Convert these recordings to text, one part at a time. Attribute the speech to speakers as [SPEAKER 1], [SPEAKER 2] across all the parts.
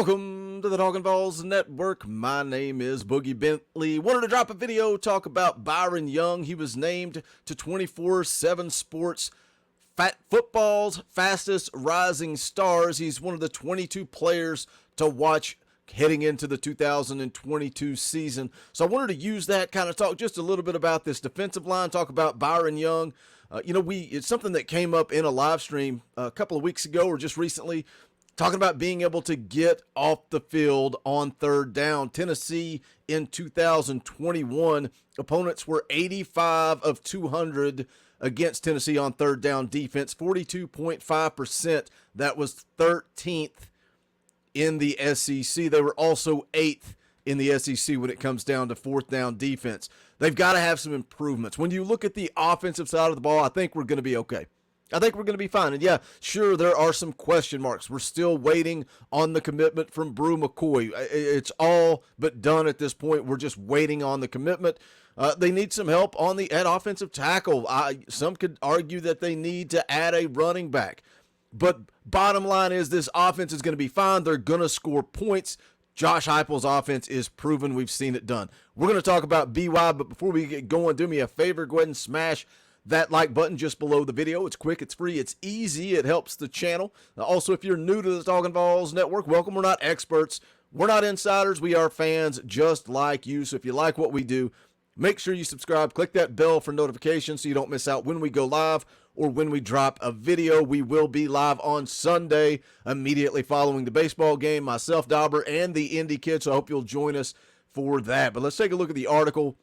[SPEAKER 1] Welcome to the Talkin VAWLS Network. My name is Boogie Bentley. Wanted to drop a video, talk about Byron Young. He was named to 24/7 Sports football's fastest rising stars. He's one of the 22 players to watch heading into the 2022 season. So I wanted to use that, kind of talk just a little bit about this defensive line, talk about Byron Young. It's something that came up in a live stream a couple of weeks ago or just recently, talking about being able to get off the field on third down. Tennessee in 2021, opponents were 85 of 200 against Tennessee on third down defense, 42.5%. That was 13th in the SEC. They were also 8th in the SEC when it comes down to fourth down defense. They've got to have some improvements. When you look at the offensive side of the ball, I think we're going to be okay. I think we're going to be fine. And yeah, sure, there are some question marks. We're still waiting on the commitment from Brew McCoy. It's all but done at this point. We're just waiting on the commitment. They need some help at offensive tackle. Some could argue that they need to add a running back. But bottom line is this offense is going to be fine. They're going to score points. Josh Heupel's offense is proven. We've seen it done. We're going to talk about BY, but before we get going, do me a favor. Go ahead and smash that like button just below the video. It's quick, it's free, it's easy, it helps the channel. Also, if you're new to the Talkin VAWLS Network, welcome. We're not experts, we're not insiders, we are fans just like you. So if you like what we do, make sure you subscribe, click that bell for notifications so you don't miss out when we go live or when we drop a video. We will be live on Sunday immediately following the baseball game, myself, Dauber, and the Indy Kids. So I hope you'll join us for that. But let's take a look at the article.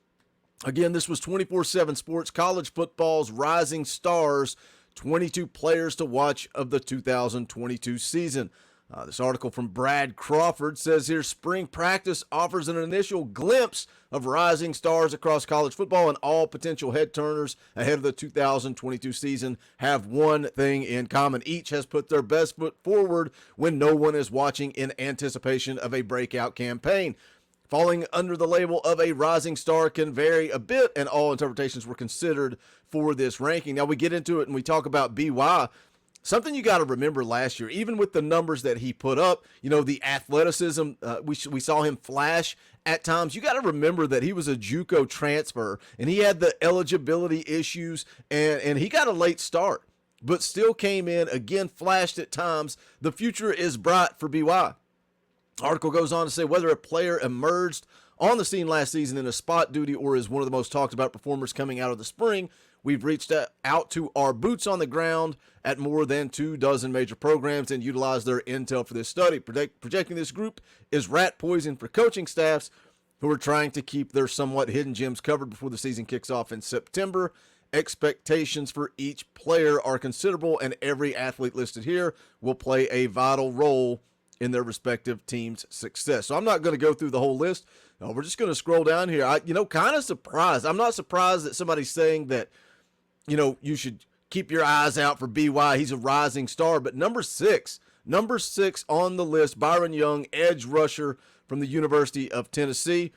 [SPEAKER 1] Again, this was 24/7 Sports, college football's rising stars, 22 players to watch of the 2022 season. This article from Brad Crawford says here, spring practice offers an initial glimpse of rising stars across college football, and all potential head turners ahead of the 2022 season have one thing in common. Each has put their best foot forward when no one is watching in anticipation of a breakout campaign. Falling under the label of a rising star can vary a bit, and all interpretations were considered for this ranking. Now we get into it and we talk about BY. Something you got to remember last year, even with the numbers that he put up, the athleticism, we saw him flash at times. You got to remember that he was a JUCO transfer, and he had the eligibility issues, and he got a late start, but still came in, again, flashed at times. The future is bright for BY. Article goes on to say whether a player emerged on the scene last season in a spot duty or is one of the most talked about performers coming out of the spring, we've reached out to our boots on the ground at more than 24 major programs and utilized their intel for this study. Projecting this group is rat poison for coaching staffs who are trying to keep their somewhat hidden gems covered before the season kicks off in September. Expectations for each player are considerable, and every athlete listed here will play a vital role in their respective team's success. So I'm not going to go through the whole list. We're just going to scroll down here. Kind of surprised. I'm not surprised that somebody's saying that, you should keep your eyes out for BY. He's a rising star. But number six on the list, Byron Young, edge rusher from the University of Tennessee.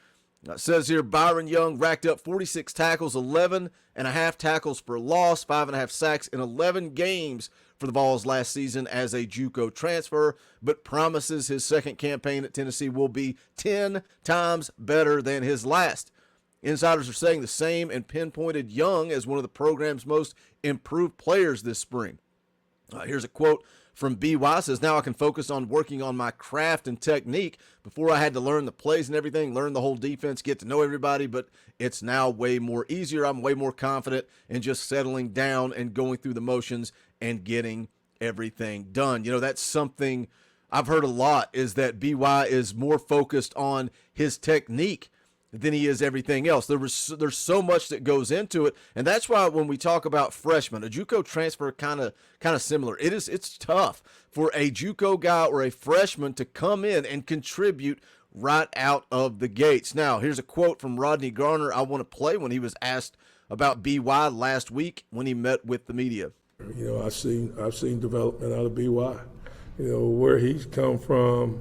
[SPEAKER 1] It says here, Byron Young racked up 46 tackles, 11.5 tackles for loss, 5.5 sacks in 11 games for the Vols last season as a JUCO transfer, but promises his second campaign at Tennessee will be 10 times better than his last. Insiders are saying the same and pinpointed Young as one of the program's most improved players this spring. Here's a quote from BY. Says, now I can focus on working on my craft and technique. Before I had to learn the plays and everything, learn the whole defense, get to know everybody, but it's now way more easier. I'm way more confident in just settling down and going through the motions and getting everything done. That's something I've heard a lot, is that BY is more focused on his technique than he is everything else. There's so much that goes into it, and that's why when we talk about freshmen, a JUCO transfer kind of similar. It's tough for a JUCO guy or a freshman to come in and contribute right out of the gates. Now, here's a quote from Rodney Garner I want to play when he was asked about BY last week when he met with the media.
[SPEAKER 2] I've seen development out of BY. Where he's come from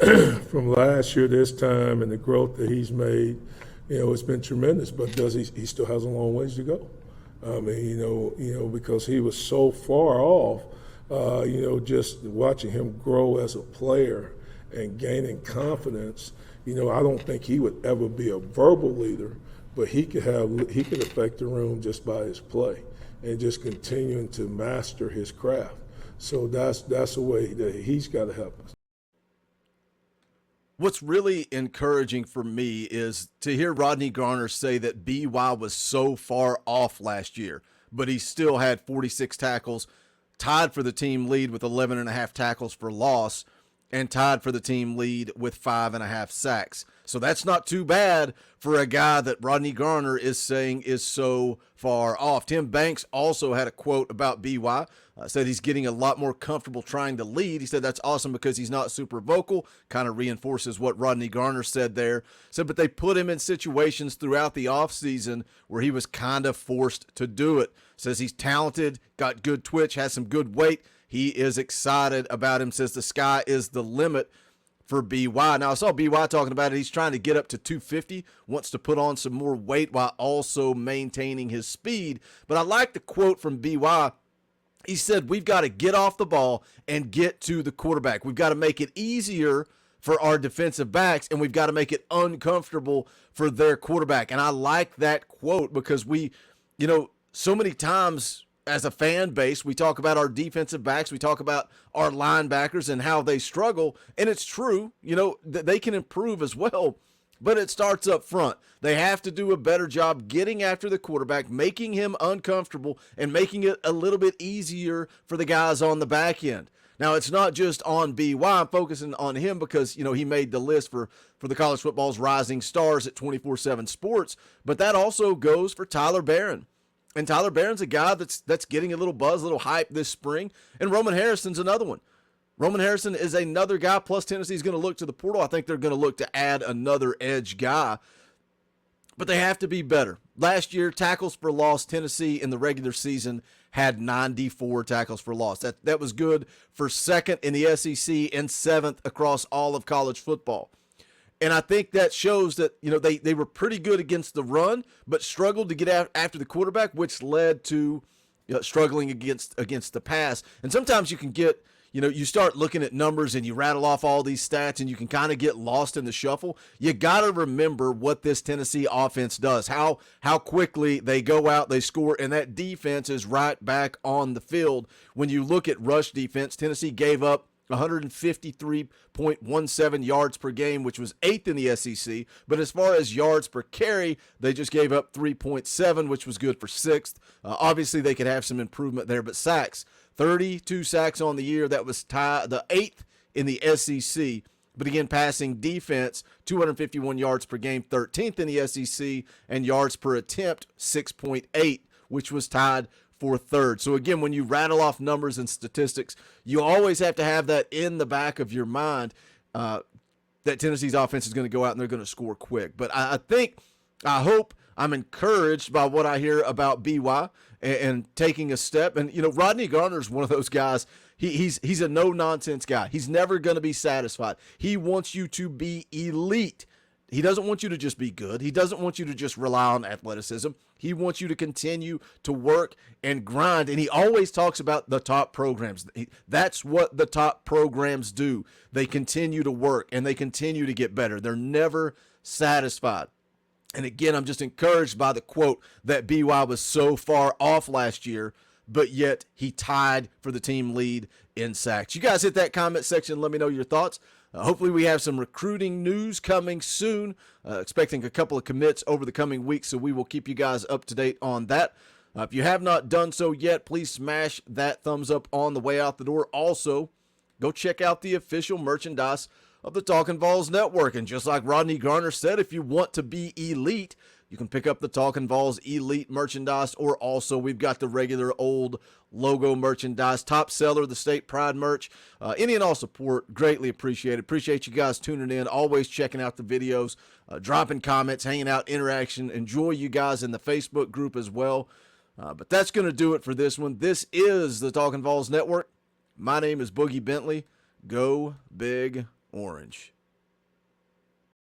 [SPEAKER 2] last year this time, and the growth that he's made, it's been tremendous. But he still has a long ways to go. Because he was so far off. Just watching him grow as a player and gaining confidence. You know, I don't think he would ever be a verbal leader, but he could affect the room just by his play and just continuing to master his craft. So that's a way that he's got to help us.
[SPEAKER 1] What's really encouraging for me is to hear Rodney Garner say that BY was so far off last year, but he still had 46 tackles, tied for the team lead with 11.5 tackles for loss, and tied for the team lead with 5.5 sacks. So that's not too bad for a guy that Rodney Garner is saying is so far off. Tim Banks also had a quote about BY, said he's getting a lot more comfortable trying to lead. He said that's awesome because he's not super vocal, kind of reinforces what Rodney Garner said there. Said, but they put him in situations throughout the offseason where he was kind of forced to do it. Says he's talented, got good twitch, has some good weight. He is excited about him, says the sky is the limit for BY. Now, I saw BY talking about it. He's trying to get up to 250, wants to put on some more weight while also maintaining his speed. But I like the quote from BY. He said, we've got to get off the ball and get to the quarterback. We've got to make it easier for our defensive backs, and we've got to make it uncomfortable for their quarterback. And I like that quote because we, so many times as a fan base, we talk about our defensive backs, we talk about our linebackers and how they struggle, and it's true, they can improve as well, but it starts up front. They have to do a better job getting after the quarterback, making him uncomfortable, and making it a little bit easier for the guys on the back end. Now, it's not just on BY. I'm focusing on him because, he made the list for the college football's rising stars at 24/7 Sports, but that also goes for Tyler Barron. And Tyler Barron's a guy that's getting a little buzz, a little hype this spring. And Roman Harrison's another one. Roman Harrison is another guy, plus Tennessee's going to look to the portal. I think they're going to look to add another edge guy. But they have to be better. Last year, tackles for loss, Tennessee in the regular season had 94 tackles for loss. That was good for second in the SEC and seventh across all of college football. And I think that shows that, they were pretty good against the run, but struggled to get after the quarterback, which led to struggling against the pass. And sometimes you can get, you start looking at numbers and you rattle off all these stats and you can kind of get lost in the shuffle. You got to remember what this Tennessee offense does, how quickly they go out, they score, and that defense is right back on the field. When you look at rush defense, Tennessee gave up 153.17 yards per game, which was 8th in the SEC. But as far as yards per carry, they just gave up 3.7, which was good for 6th. Obviously, they could have some improvement there. But sacks, 32 sacks on the year. That was the 8th in the SEC. But again, passing defense, 251 yards per game, 13th in the SEC. And yards per attempt, 6.8, which was tied for 3rd. So again, when you rattle off numbers and statistics, you always have to have that in the back of your mind that Tennessee's offense is going to go out and they're going to score quick. But I hope I'm encouraged by what I hear about BY and taking a step. And, Rodney Garner's one of those guys. He's a no-nonsense guy. He's never going to be satisfied. He wants you to be elite. He doesn't want you to just be good. He doesn't want you to just rely on athleticism. He wants you to continue to work and grind. And he always talks about the top programs. That's what the top programs do. They continue to work and they continue to get better. They're never satisfied. And again, I'm just encouraged by the quote that BY was so far off last year, but yet he tied for the team lead in sacks. You guys hit that comment section. Let me know your thoughts. Hopefully we have some recruiting news coming soon, expecting a couple of commits over the coming weeks, so we will keep you guys up to date on that. If you have not done so yet, please smash that thumbs up on the way out the door. Also, go check out the official merchandise of the Talkin VAWLS Network. And just like Rodney Garner said, if you want to be elite, you can pick up the Talkin VAWLS Elite merchandise, or also we've got the regular old logo merchandise, top seller, the State Pride merch. Any and all support, greatly appreciated. Appreciate you guys tuning in, always checking out the videos, dropping comments, hanging out, interaction. Enjoy you guys in the Facebook group as well. But that's going to do it for this one. This is the Talkin VAWLS Network. My name is Boogie Bentley. Go Big Orange.